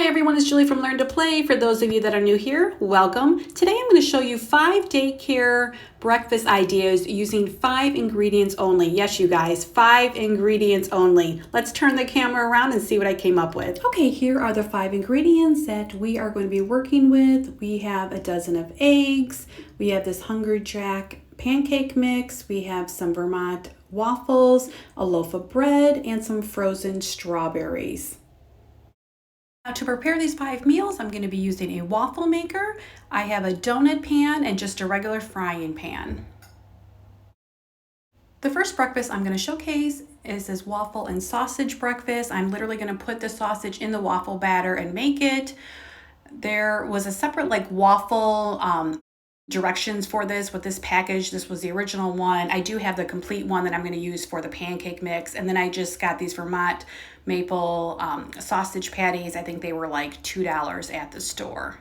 everyone, it's Julie from Learn to Play. For those of you that are new here, welcome. Today I'm going to show you 5 daycare breakfast ideas using 5 ingredients only. Yes, you guys, 5 ingredients only. Let's turn the camera around and see what I came up with. Okay, here are the 5 ingredients that we are going to be working with. We have a dozen of eggs. We have this Hungry Jack pancake mix. We have some Vermont waffles, a loaf of bread, and some frozen strawberries. Now to prepare these 5 meals, I'm going to be using a waffle maker. I have a donut pan and just a regular frying pan. The first breakfast I'm going to showcase is this waffle and sausage breakfast. I'm literally going to put the sausage in the waffle batter and make it. There was a separate waffle directions for this with this package. This was the original one. I do have the complete one that I'm going to use for the pancake mix, and then I just got these Vermont maple sausage patties. I think they were like $2 at the store.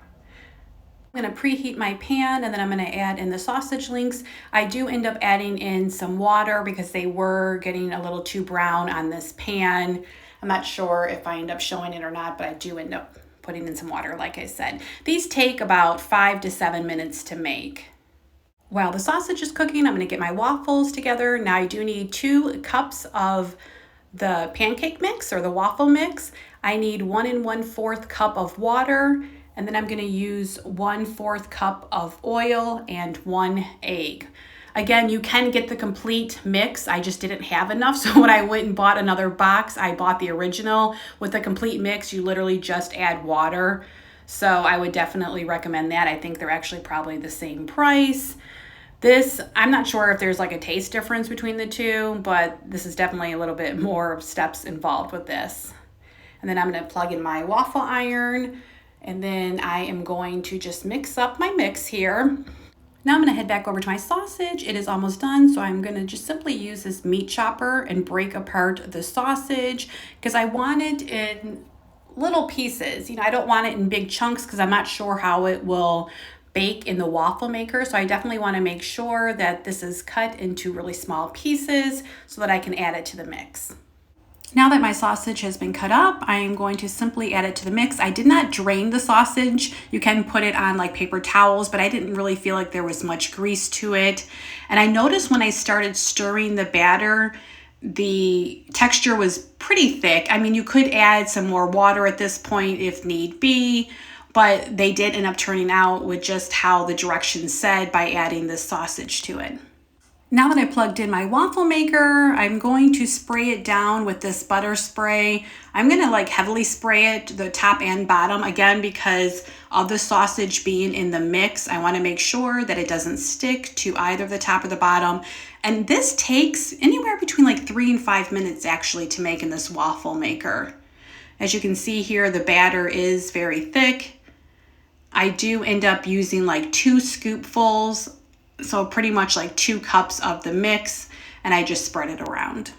I'm going to preheat my pan, and then I'm going to add in the sausage links. I do end up adding in some water because they were getting a little too brown on this pan. I'm not sure if I end up showing it or not, but I do end up putting in some water, like I said. These take about 5 to 7 minutes to make. While the sausage is cooking, I'm going to get my waffles together. Now I do need 2 cups of the pancake mix or the waffle mix. I need 1 1/4 cup of water, and then I'm going to use 1/4 cup of oil and 1 egg. Again, you can get the complete mix. I just didn't have enough, so when I went and bought another box, I bought the original. With the complete mix, you literally just add water. So I would definitely recommend that. I think they're actually probably the same price. This, I'm not sure if there's a taste difference between the two, but this is definitely a little bit more steps involved with this. And then I'm going to plug in my waffle iron, and then I am going to just mix up my mix here. Now I'm going to head back over to my sausage. It is almost done, so I'm going to just simply use this meat chopper and break apart the sausage because I want it in little pieces. I don't want it in big chunks because I'm not sure how it will bake in the waffle maker. So I definitely want to make sure that this is cut into really small pieces so that I can add it to the mix. Now that my sausage has been cut up, I am going to simply add it to the mix. I did not drain the sausage. You can put it on paper towels, but I didn't really feel like there was much grease to it. And I noticed when I started stirring the batter, the texture was pretty thick. I mean, you could add some more water at this point if need be, but they did end up turning out with just how the directions said by adding this sausage to it. Now that I plugged in my waffle maker, I'm going to spray it down with this butter spray. I'm going to heavily spray it, the top and bottom, again, because of the sausage being in the mix. I want to make sure that it doesn't stick to either the top or the bottom. And this takes anywhere between 3 and 5 minutes actually to make in this waffle maker. As you can see here, the batter is very thick. I do end up using 2 scoopfuls. So pretty much 2 cups of the mix, and I just spread it around.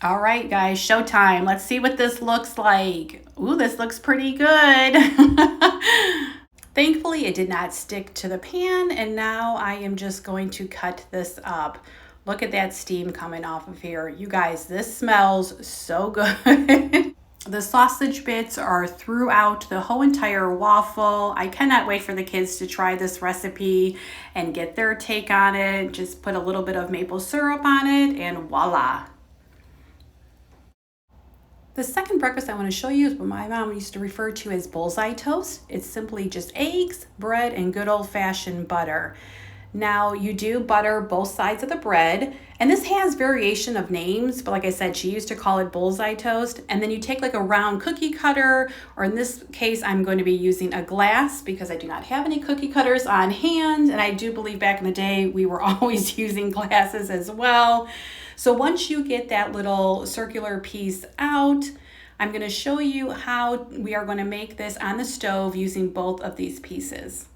All right, guys, showtime. Let's see what this looks like. Ooh, this looks pretty good. Thankfully, it did not stick to the pan, and now I am just going to cut this up. Look at that steam coming off of here. You guys, this smells so good. The sausage bits are throughout the whole entire waffle. I cannot wait for the kids to try this recipe and get their take on it. Just put a little bit of maple syrup on it and voila. The second breakfast I want to show you is what my mom used to refer to as Bullseye Toast. It's simply just eggs, bread, and good old-fashioned butter. Now you do butter both sides of the bread, and this has variation of names, but like I said, she used to call it Bullseye Toast. And then you take a round cookie cutter, or in this case, I'm going to be using a glass because I do not have any cookie cutters on hand. And I do believe back in the day, we were always using glasses as well. So once you get that little circular piece out, I'm going to show you how we are going to make this on the stove using both of these pieces.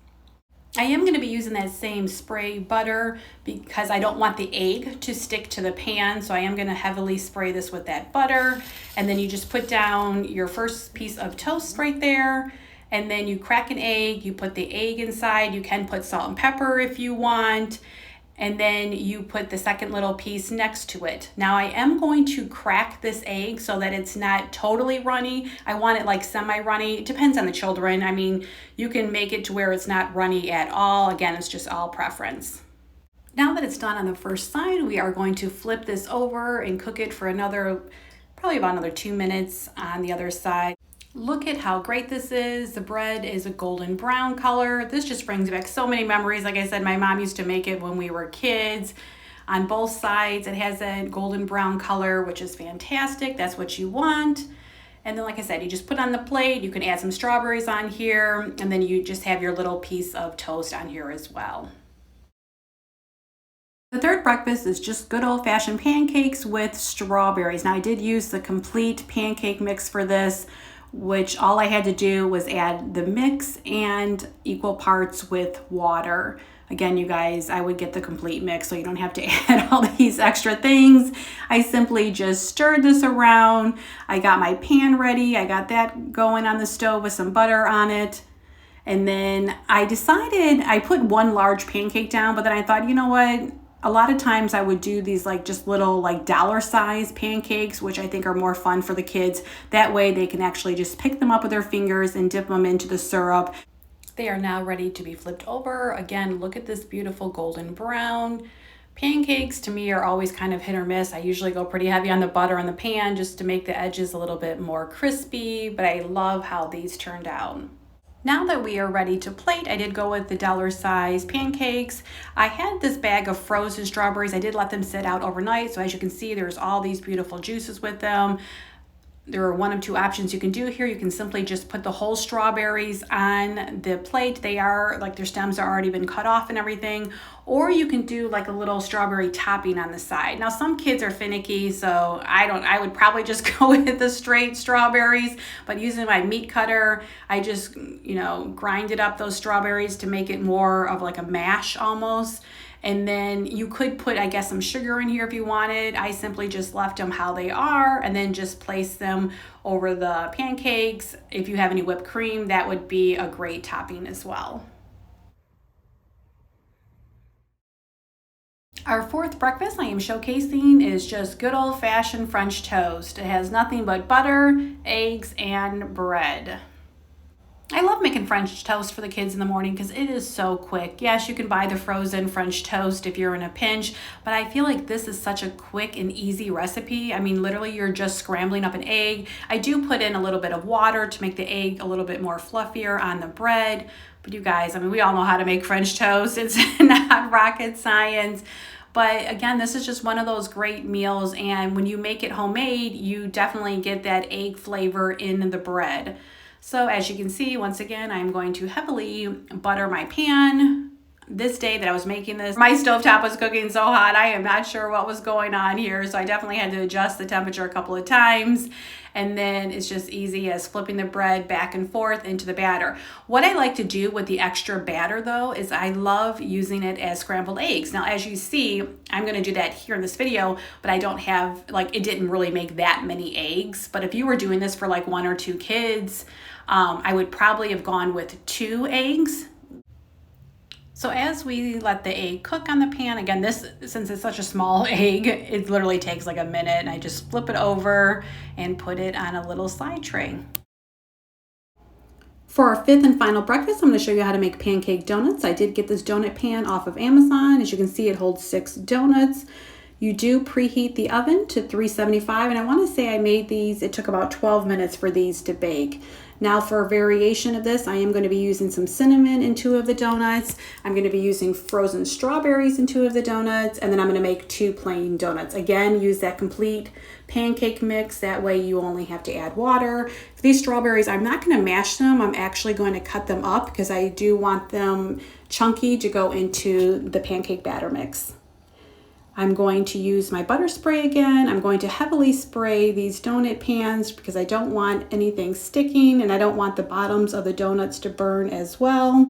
I am going to be using that same spray butter because I don't want the egg to stick to the pan. So I am going to heavily spray this with that butter. And then you just put down your first piece of toast right there. And then you crack an egg, you put the egg inside. You can put salt and pepper if you want. and then you put the second little piece next to it. Now I am going to crack this egg so that it's not totally runny. I want it like semi-runny. It depends on the children. I mean, you can make it to where it's not runny at all. Again, it's just all preference. Now that it's done on the first side, we are going to flip this over and cook it for probably about another 2 minutes on the other side. Look at how great this is. The bread is a golden brown color. This just brings back so many memories. Like I said, my mom used to make it when we were kids. On both sides, it has a golden brown color, which is fantastic. That's what you want. And then, like I said, you just put it on the plate. You can add some strawberries on here, and then you just have your little piece of toast on here as well. The third breakfast is just good old-fashioned pancakes with strawberries. Now, I did use the complete pancake mix for this, which all I had to do was add the mix and equal parts with water. Again, you guys, I would get the complete mix so you don't have to add all these extra things. I simply just stirred this around. I got my pan ready. I got that going on the stove with some butter on it. And then I decided I put one large pancake down, but then I thought, you know what? A lot of times I would do these like just little like dollar size pancakes, which I think are more fun for the kids. That way they can actually just pick them up with their fingers and dip them into the syrup. They are now ready to be flipped over. Again, look at this beautiful golden brown. Pancakes to me are always kind of hit or miss. I usually go pretty heavy on the butter in the pan just to make the edges a little bit more crispy, but I love how these turned out. Now that we are ready to plate, I did go with the dollar size pancakes. I had this bag of frozen strawberries. I did let them sit out overnight. So as you can see, there's all these beautiful juices with them. There are one of two options you can do here. You can simply just put the whole strawberries on the plate. They are like their stems are already been cut off and everything. Or you can do like a little strawberry topping on the side. Now some kids are finicky, so I would probably just go with the straight strawberries, but using my meat cutter, I just, grinded up those strawberries to make it more of like a mash almost. And then you could put, I guess, some sugar in here if you wanted. I simply just left them how they are and then just place them over the pancakes. If you have any whipped cream, that would be a great topping as well. Our fourth breakfast I am showcasing is just good old-fashioned French toast. It has nothing but butter, eggs, and bread. I love making French toast for the kids in the morning because it is so quick. Yes, you can buy the frozen French toast if you're in a pinch, but I feel like this is such a quick and easy recipe. I mean, literally you're just scrambling up an egg. I do put in a little bit of water to make the egg a little bit more fluffier on the bread. But you guys, I mean, we all know how to make French toast. It's not rocket science. But again, this is just one of those great meals. And when you make it homemade, you definitely get that egg flavor in the bread. So as you can see, once again, I'm going to heavily butter my pan. This day that I was making this, my stovetop was cooking so hot. I am not sure what was going on here. So I definitely had to adjust the temperature a couple of times. And then it's just easy as flipping the bread back and forth into the batter. What I like to do with the extra batter though, is I love using it as scrambled eggs. Now, as you see, I'm gonna do that here in this video, but I don't have, it didn't really make that many eggs. But if you were doing this for like 1 or 2 kids, I would probably have gone with 2 eggs. So as we let the egg cook on the pan, again, since it's such a small egg, it literally takes like a minute, and I just flip it over and put it on a little side tray. For our 5th and final breakfast, I'm going to show you how to make pancake donuts. I did get this donut pan off of Amazon. As you can see, it holds 6 donuts. You do preheat the oven to 375, and I want to say I made these, it took about 12 minutes for these to bake. Now for a variation of this, I am going to be using some cinnamon in 2 of the donuts. I'm going to be using frozen strawberries in 2 of the donuts, and then I'm going to make 2 plain donuts. Again, use that complete pancake mix. That way you only have to add water. For these strawberries, I'm not going to mash them. I'm actually going to cut them up because I do want them chunky to go into the pancake batter mix. I'm going to use my butter spray again. I'm going to heavily spray these donut pans because I don't want anything sticking and I don't want the bottoms of the donuts to burn as well.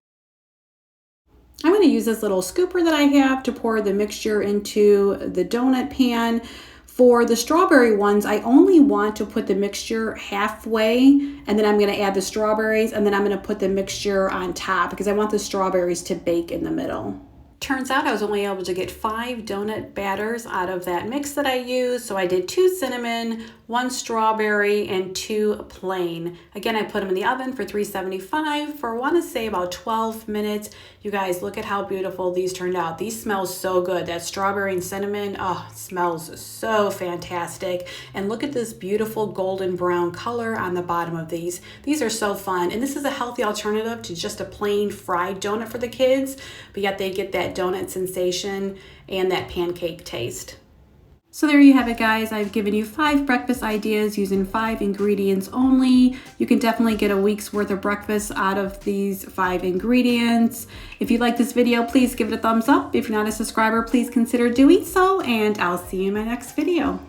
I'm going to use this little scooper that I have to pour the mixture into the donut pan. For the strawberry ones, I only want to put the mixture halfway, and then I'm going to add the strawberries, and then I'm going to put the mixture on top because I want the strawberries to bake in the middle. Turns out I was only able to get 5 donut batters out of that mix that I used. So I did 2 cinnamon, 1 strawberry, and 2 plain. Again, I put them in the oven for 375 for, I want to say, about 12 minutes. You guys, look at how beautiful these turned out. These smell so good. That strawberry and cinnamon, oh, it smells so fantastic. And look at this beautiful golden brown color on the bottom of these. These are so fun. And this is a healthy alternative to just a plain fried donut for the kids, but yet they get that donut sensation and that pancake taste. So there you have it, guys. I've given you 5 breakfast ideas using 5 ingredients only. You can definitely get a week's worth of breakfast out of these 5 ingredients. If you like this video, please give it a thumbs up. If you're not a subscriber, please consider doing so, and I'll see you in my next video.